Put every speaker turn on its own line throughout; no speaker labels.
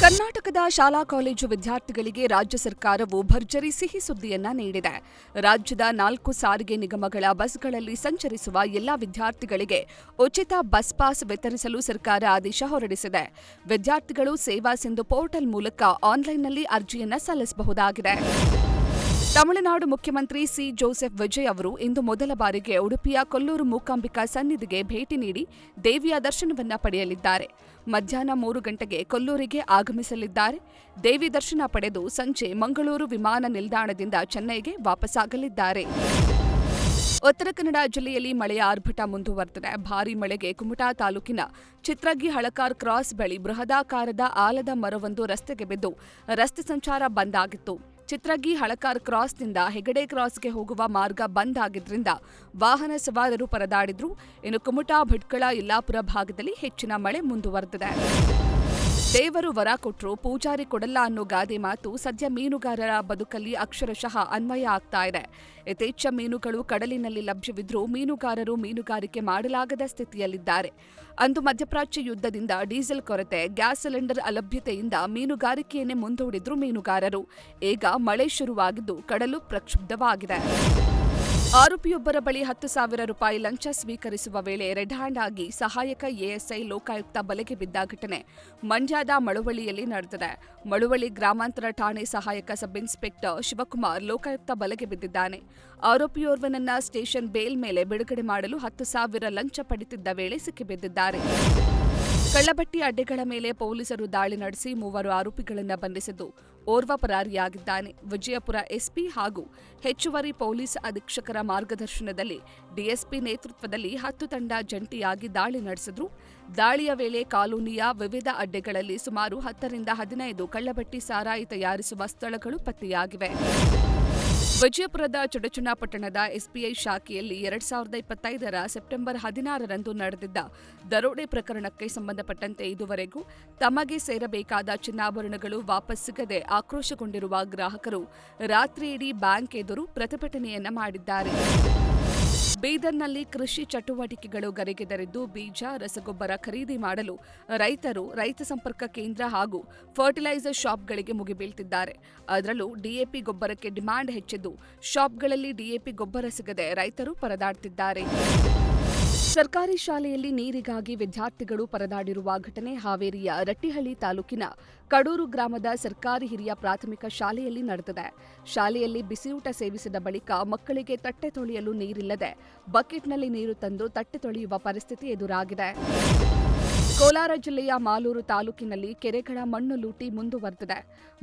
ಕರ್ನಾಟಕದ ಶಾಲಾ ಕಾಲೇಜು ವಿದ್ಯಾರ್ಥಿಗಳಿಗೆ ರಾಜ್ಯ ಸರ್ಕಾರವು ಭರ್ಜರಿ ಸಿಹಿ ಸುದ್ದಿಯನ್ನ ನೀಡಿದೆ. ರಾಜ್ಯದ 4 ಸಾರಿಗೆ ನಿಗಮಗಳ ಬಸ್ಗಳಲ್ಲಿ ಸಂಚರಿಸುವ ಎಲ್ಲಾ ವಿದ್ಯಾರ್ಥಿಗಳಿಗೆ ಉಚಿತ ಬಸ್ ಪಾಸ್ ವಿತರಿಸಲು ಸರ್ಕಾರ ಆದೇಶ ಹೊರಡಿಸಿದೆ. ವಿದ್ಯಾರ್ಥಿಗಳು ಸೇವಾ ಸಿಂಧು ಪೋರ್ಟಲ್ ಮೂಲಕ ಆನ್ಲೈನ್ನಲ್ಲಿ ಅರ್ಜಿಯನ್ನ ಸಲ್ಲಿಸಬಹುದಾಗಿದೆ. ತಮಿಳುನಾಡು ಮುಖ್ಯಮಂತ್ರಿ ಸಿ. ಜೋಸೆಫ್ ವಿಜಯ್ ಅವರು ಇಂದು ಮೊದಲ ಬಾರಿಗೆ ಉಡುಪಿಯ ಕೊಲ್ಲೂರು ಮೂಕಾಂಬಿಕಾ ಸನ್ನಿಧಿಗೆ ಭೇಟಿ ನೀಡಿ ದೇವಿಯ ದರ್ಶನವನ್ನ ಪಡೆಯಲಿದ್ದಾರೆ. ಮಧ್ಯಾಹ್ನ 3 ಗಂಟೆಗೆ ಕೊಲ್ಲೂರಿಗೆ ಆಗಮಿಸಲಿದ್ದಾರೆ. ದೇವಿ ದರ್ಶನ ಪಡೆದು ಸಂಜೆ ಮಂಗಳೂರು ವಿಮಾನ ನಿಲ್ದಾಣದಿಂದ ಚೆನ್ನೈಗೆ ವಾಪಸ್ಸಾಗಲಿದ್ದಾರೆ. ಉತ್ತರ ಕನ್ನಡ ಜಿಲ್ಲೆಯಲ್ಲಿ ಮಳೆಯ ಆರ್ಭಟ ಮುಂದುವರೆದಿದೆ. ಭಾರೀ ಮಳೆಗೆ ಕುಮಟಾ ತಾಲೂಕಿನ ಚಿತ್ರಗಿ-ಹಳಕಾರ್ ಕ್ರಾಸ್ ಬಳಿ ಬೃಹದಾಕಾರದ ಆಲದ ಮರವೊಂದು ರಸ್ತೆಗೆ ಬಿದ್ದು ರಸ್ತೆ ಸಂಚಾರ ಬಂದ್ ಆಗಿತ್ತು. ಚಿತ್ರಗಿ-ಹಳಕಾರ್ ಕ್ರಾಸ್ನಿಂದ ಹೆಗಡೆ ಕ್ರಾಸ್ಗೆ ಹೋಗುವ ಮಾರ್ಗ ಬಂದ್ ಆಗಿದ್ರಿಂದ ವಾಹನ ಸವಾರರು ಪರದಾಡಿದ್ರು. ಇನ್ನು ಕುಮಟಾ, ಭಟ್ಕಳ, ಯಲ್ಲಾಪುರ ಭಾಗದಲ್ಲಿ ಹೆಚ್ಚಿನ ಮಳೆ ಮುಂದುವರೆದಿದೆ. ದೇವರು ವರ ಕೊಟ್ರು, ಪೂಜಾರಿ ಕೊಡಲ್ಲ ಅನ್ನೋ ಗಾದೆ ಮಾತು ಸದ್ಯ ಮೀನುಗಾರರ ಬದುಕಲ್ಲಿ ಅಕ್ಷರಶಃ ಅನ್ವಯ ಆಗ್ತಾ ಇದೆ. ಯಥೇಚ್ಛ ಮೀನುಗಳು ಕಡಲಿನಲ್ಲಿ ಲಭ್ಯವಿದ್ರೂ ಮೀನುಗಾರರು ಮೀನುಗಾರಿಕೆ ಮಾಡಲಾಗದ ಸ್ಥಿತಿಯಲ್ಲಿದ್ದಾರೆ. ಅಂದು ಮಧ್ಯಪ್ರಾಚ್ಯ ಯುದ್ಧದಿಂದ ಡೀಸೆಲ್ ಕೊರತೆ, ಗ್ಯಾಸ್ ಸಿಲಿಂಡರ್ ಅಲಭ್ಯತೆಯಿಂದ ಮೀನುಗಾರಿಕೆಯನ್ನೇ ಮುಂದೂಡಿದ್ರು ಮೀನುಗಾರರು. ಈಗ ಮಳೆ ಶುರುವಾಗಿದ್ದು ಕಡಲು ಪ್ರಕ್ಷುಬ್ಧವಾಗಿದೆ. ಆರೋಪಿಯೊಬ್ಬರ ಬಳಿ 10,000 ರೂಪಾಯಿ ಲಂಚ ಸ್ವೀಕರಿಸುವ ವೇಳೆ ರೆಡ್ ಹ್ಯಾಂಡ್ ಆಗಿ ಸಹಾಯಕ ಎಎಸ್ಐ ಲೋಕಾಯುಕ್ತ ಬಲೆಗೆ ಬಿದ್ದ ಘಟನೆ ಮಂಡ್ಯದ ಮಳವಳ್ಳಿಯಲ್ಲಿ ನಡೆದಿದೆ. ಮಳವಳ್ಳಿ ಗ್ರಾಮಾಂತರ ಠಾಣೆ ಸಹಾಯಕ ಸಬ್ ಇನ್ಸ್ಪೆಕ್ಟರ್ ಶಿವಕುಮಾರ್ ಲೋಕಾಯುಕ್ತ ಬಲೆಗೆ ಬಿದ್ದಿದ್ದಾನೆ. ಆರೋಪಿಯೋರ್ವನನ್ನ ಸ್ಟೇಷನ್ ಬೇಲ್ ಮೇಲೆ ಬಿಡುಗಡೆ ಮಾಡಲು 10,000 ಲಂಚ ಪಡೆದಿದ್ದ ವೇಳೆ ಸಿಕ್ಕಿಬಿದ್ದಿದ್ದಾರೆ. ಕಳ್ಳಭಟ್ಟಿ ಅಡ್ಡೆಗಳ ಮೇಲೆ ಪೊಲೀಸರು ದಾಳಿ ನಡೆಸಿ 3 ಆರೋಪಿಗಳನ್ನು ಬಂಧಿಸಿದ್ದು ಓರ್ವ ಪರಾರಿಯಾಗಿದ್ದಾನೆ. ವಿಜಯಪುರ ಎಸ್ಪಿ ಹಾಗೂ ಹೆಚ್ಚುವರಿ ಪೊಲೀಸ್ ಅಧೀಕ್ಷಕರ ಮಾರ್ಗದರ್ಶನದಲ್ಲಿ ಡಿಎಸ್ಪಿ ನೇತೃತ್ವದಲ್ಲಿ 10 ತಂಡ ಜಂಟಿಯಾಗಿ ದಾಳಿ ನಡೆಸಿದ್ರು. ದಾಳಿಯ ವೇಳೆ ಕಾಲೋನಿಯ ವಿವಿಧ ಅಡ್ಡೆಗಳಲ್ಲಿ ಸುಮಾರು 10 ರಿಂದ 15 ಕಳ್ಳಭಟ್ಟಿ ಸಾರಾಯಿ ತಯಾರಿಸುವ ಸ್ಥಳಗಳು ಪತ್ತೆಯಾಗಿವೆ. ವಿಜಯಪುರದ ಚಡಚಣಪಟ್ಟಣದ ಎಸ್ಬಿಐ ಶಾಖೆಯಲ್ಲಿ 2025ರ ಸೆಪ್ಟೆಂಬರ್ 16ರಂದು ನಡೆದಿದ್ದ ದರೋಡೆ ಪ್ರಕರಣಕ್ಕೆ ಸಂಬಂಧಪಟ್ಟಂತೆ ಇದುವರೆಗೂ ತಮಗೆ ಸೇರಬೇಕಾದ ಚಿನ್ನಾಭರಣಗಳು ವಾಪಸ್ ಸಿಗದೆ ಆಕ್ರೋಶಗೊಂಡಿರುವ ಗ್ರಾಹಕರು ರಾತ್ರಿಯಿಡೀ ಬ್ಯಾಂಕ್ ಎದುರು ಪ್ರತಿಭಟನೆಯನ್ನ ಮಾಡಿದ್ದಾರೆ. ಬೀದರ್ನಲ್ಲಿ ಕೃಷಿ ಚಟುವಟಿಕೆಗಳು ಗರಿಗೆದರಿದ್ದು ಬೀಜ, ರಸಗೊಬ್ಬರ ಖರೀದಿ ಮಾಡಲು ರೈತರು ರೈತ ಸಂಪರ್ಕ ಕೇಂದ್ರ ಹಾಗೂ ಫರ್ಟಿಲೈಸರ್ ಶಾಪ್ಗಳಿಗೆ ಮುಗಿಬೀಳ್ತಿದ್ದಾರೆ. ಅದರಲ್ಲೂ ಡಿಎಪಿ ಗೊಬ್ಬರಕ್ಕೆ ಡಿಮ್ಯಾಂಡ್ ಹೆಚ್ಚಿದ್ದು ಶಾಪ್ಗಳಲ್ಲಿ ಡಿಎಪಿ ಗೊಬ್ಬರ ಸಿಗದೆ ರೈತರು ಪರದಾಡ್ತಿದ್ದಾರೆ. ಸರ್ಕಾರಿ ಶಾಲೆಯಲ್ಲಿ ನೀರಿಗಾಗಿ ವಿದ್ಯಾರ್ಥಿಗಳು ಪರದಾಡಿರುವ ಘಟನೆ ಹಾವೇರಿಯ ರಟ್ಟಿಹಳ್ಳಿ ತಾಲೂಕಿನ ಕಡೂರು ಗ್ರಾಮದ ಸರ್ಕಾರಿ ಹಿರಿಯ ಪ್ರಾಥಮಿಕ ಶಾಲೆಯಲ್ಲಿ ನಡೆದಿದೆ. ಶಾಲೆಯಲ್ಲಿ ಬಿಸಿಯೂಟ ಸೇವಿಸಿದ ಬಳಿಕ ಮಕ್ಕಳಿಗೆ ತಟ್ಟೆ ತೊಳೆಯಲು ನೀರಿಲ್ಲದೆ ಬಕೆಟ್ನಲ್ಲಿ ನೀರು ತಂದು ತಟ್ಟೆ ತೊಳೆಯುವ ಪರಿಸ್ಥಿತಿ ಎದುರಾಗಿದೆ. ಕೋಲಾರ ಜಿಲ್ಲೆಯ ಮಾಲೂರು ತಾಲೂಕಿನಲ್ಲಿ ಕೆರೆಗಳ ಮಣ್ಣು ಲೂಟಿ ಮುಂದುವರೆದಿದೆ.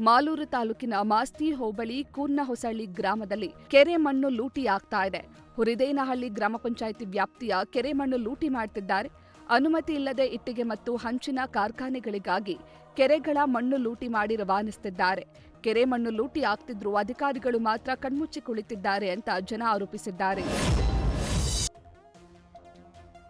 ಮಾಲೂರು ತಾಲೂಕಿನ ಮಾಸ್ತಿ ಹೋಬಳಿ ಕೂರ್ನಹೊಸಳ್ಳಿ ಗ್ರಾಮದಲ್ಲಿ ಕೆರೆ ಮಣ್ಣು ಲೂಟಿಯಾಗ್ತಾ ಇದೆ. ಹುರಿದೇನಹಳ್ಳಿ ಗ್ರಾಮ ಪಂಚಾಯಿತಿ ವ್ಯಾಪ್ತಿಯ ಕೆರೆ ಮಣ್ಣು ಲೂಟಿ ಮಾಡುತ್ತಿದ್ದಾರೆ. ಅನುಮತಿ ಇಲ್ಲದೆ ಇಟ್ಟಿಗೆ ಮತ್ತು ಹಂಚಿನ ಕಾರ್ಖಾನೆಗಳಿಗಾಗಿ ಕೆರೆಗಳ ಮಣ್ಣು ಲೂಟಿ ಮಾಡಿ ರವಾನಿಸುತ್ತಿದ್ದಾರೆ. ಕೆರೆ ಮಣ್ಣು ಲೂಟಿ ಆಗ್ತಿದ್ರೂ ಅಧಿಕಾರಿಗಳು ಮಾತ್ರ ಕಣ್ಮುಚ್ಚಿ ಕುಳಿತಿದ್ದಾರೆ ಅಂತ ಜನ ಆರೋಪಿಸಿದ್ದಾರೆ.